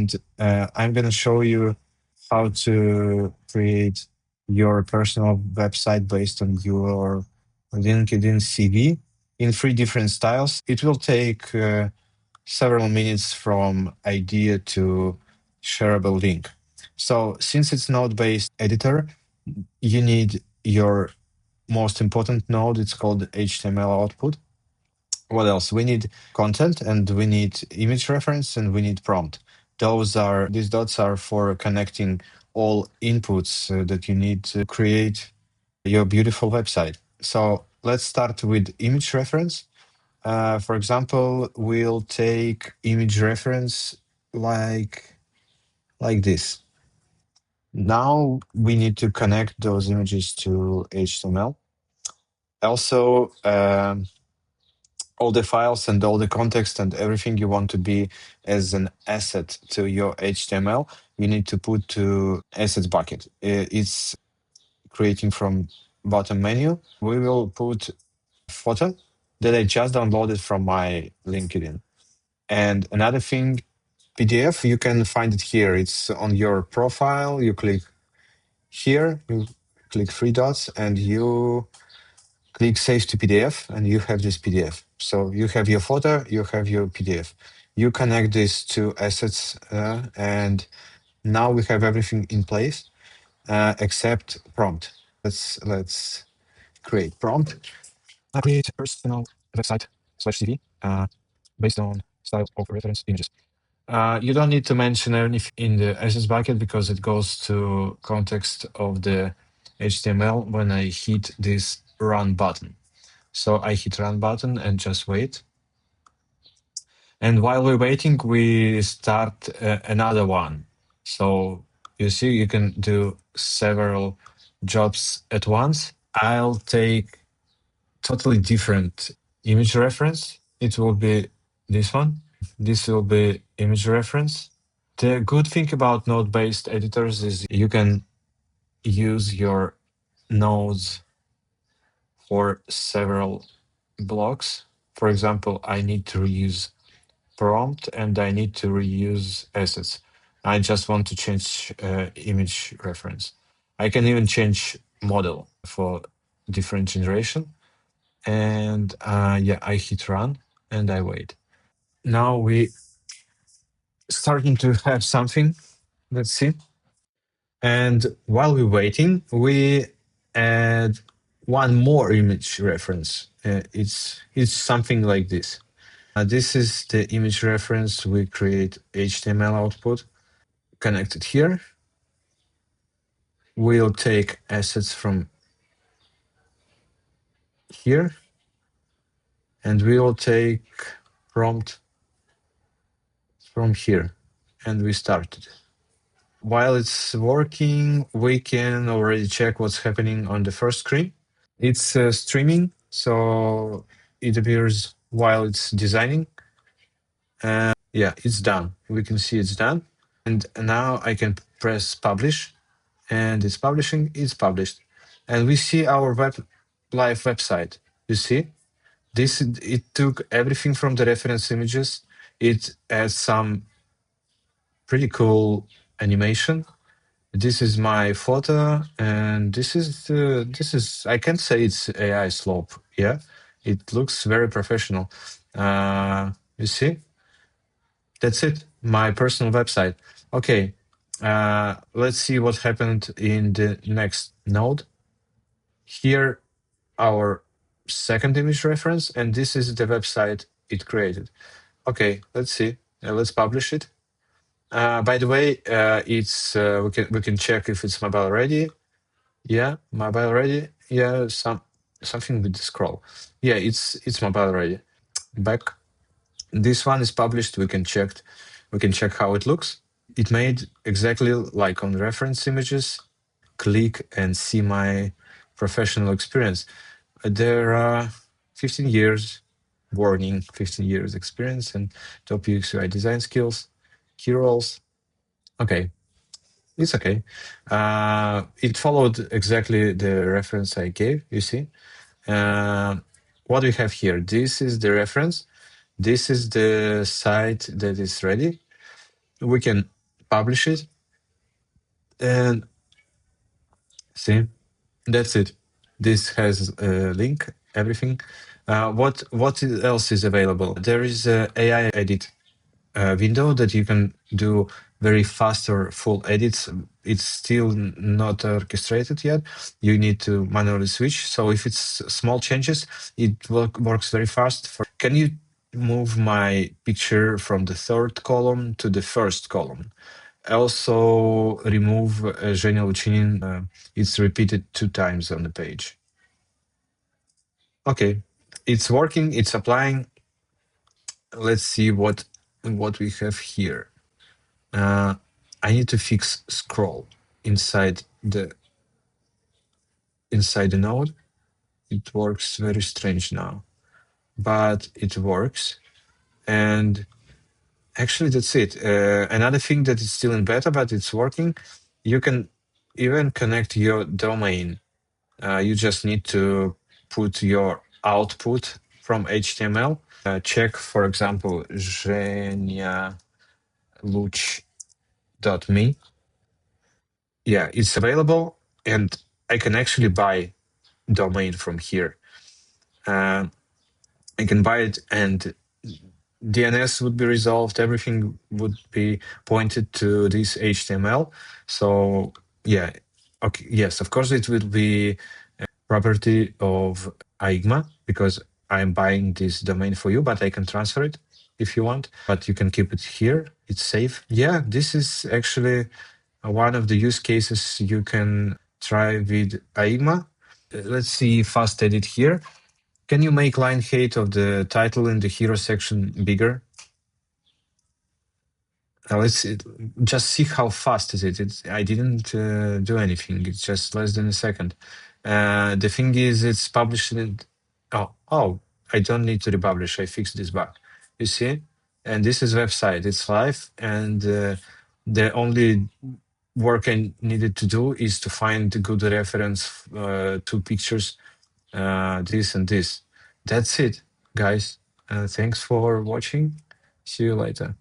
And I'm going to show you how to create your personal website based on your LinkedIn CV in 3 different styles. It will take several minutes from idea to shareable link. So since it's node-based editor, you need your most important node. It's called HTML output. What else? We need content and we need image reference and we need prompt. These dots are for connecting all inputs that you need to create your beautiful website. So let's start with image reference. For example, we'll take image reference like this. Now we need to connect those images to HTML. Also, all the files and all the context and everything you want to be as an asset to your HTML, you need to put to assets bucket. It's creating from bottom menu. We will put photo that I just downloaded from my LinkedIn. And another thing, PDF, you can find it here. It's on your profile. You click here, you click 3 dots, and you click Save to PDF, and you have this PDF. So you have your photo, you have your PDF. You connect these two assets, and now we have everything in place except prompt. Let's create prompt. Create personal website /CV based on style of reference images. You don't need to mention anything in the assets bucket because it goes to context of the HTML when I hit this run button. So I hit run button and just wait. And while we're waiting, we start another one. So you see, you can do several jobs at once. I'll take totally different image reference. It will be this one. This will be image reference. The good thing about node-based editors is you can use your nodes for several blocks. For example, I need to reuse prompt and I need to reuse assets. I just want to change image reference. I can even change model for different generation. And yeah, I hit run and I wait. Now we starting to have something. Let's see. And while we're waiting, we add one more image reference. It's something like this. This is the image reference. We create HTML output connected here. We'll take assets from here, and we'll take prompt from here, and we started. While it's working, we can already check what's happening on the first screen. It's streaming, so it appears while it's designing. Yeah, it's done. We can see it's done. And now I can press publish, and it's publishing, it's published. And we see our live website. You see? It took everything from the reference images. It adds some pretty cool animation. This is my photo, and this is I can't say it's AI slope. Yeah, it looks very professional. You see, that's it. My personal website. Okay, let's see what happened in the next node. Here, our second image reference, and this is the website it created. Okay, let's see. Let's publish it. By the way, it's we can check if it's mobile ready. Yeah, mobile ready. Yeah, something with the scroll. Yeah, it's mobile ready. Back. This one is published. We can check how it looks. It made exactly like on reference images. Click and see my professional experience. There are 15 years, warning, 15 years experience and top UX UI design skills, key roles. Okay, it's okay. It followed exactly the reference I gave, you see. What we have here, this is the reference. This is the site that is ready. We can publish it and see. That's it. This has a link, everything. What else is available? There is a AI edit window that you can do very fast or full edits. It's still not orchestrated yet. You need to manually switch. So if it's small changes, it works very fast. Can you move my picture from the third column to the first column? Also remove Zhenya Luchinin. It's repeated 2 times on the page. Okay, it's working. It's applying. Let's see what we have here. Uh, I need to fix scroll inside the node. It works very strange now, but it works. And actually, that's it. Another thing that is still in beta, but it's working. You can even connect your domain. You just need to put your output from HTML. Check, for example, zhenyaluch.me. Yeah, it's available, and I can actually buy domain from here. Uh, I can buy it, and DNS would be resolved. Everything would be pointed to this HTML. So yeah, okay, yes, of course it will be a property of Aigma because I'm buying this domain for you, but I can transfer it if you want. But you can keep it here. It's safe. Yeah, this is actually one of the use cases you can try with Aigma. Let's see fast edit here. Can you make line height of the title in the hero section bigger? Let's just see how fast is it. I didn't do anything. It's just less than a second. The thing is, it's published in. Oh, I don't need to republish. I fixed this bug. You see? And this is website. It's live, and the only work I needed to do is to find a good reference, two pictures, this and this. That's it, guys. Thanks for watching. See you later.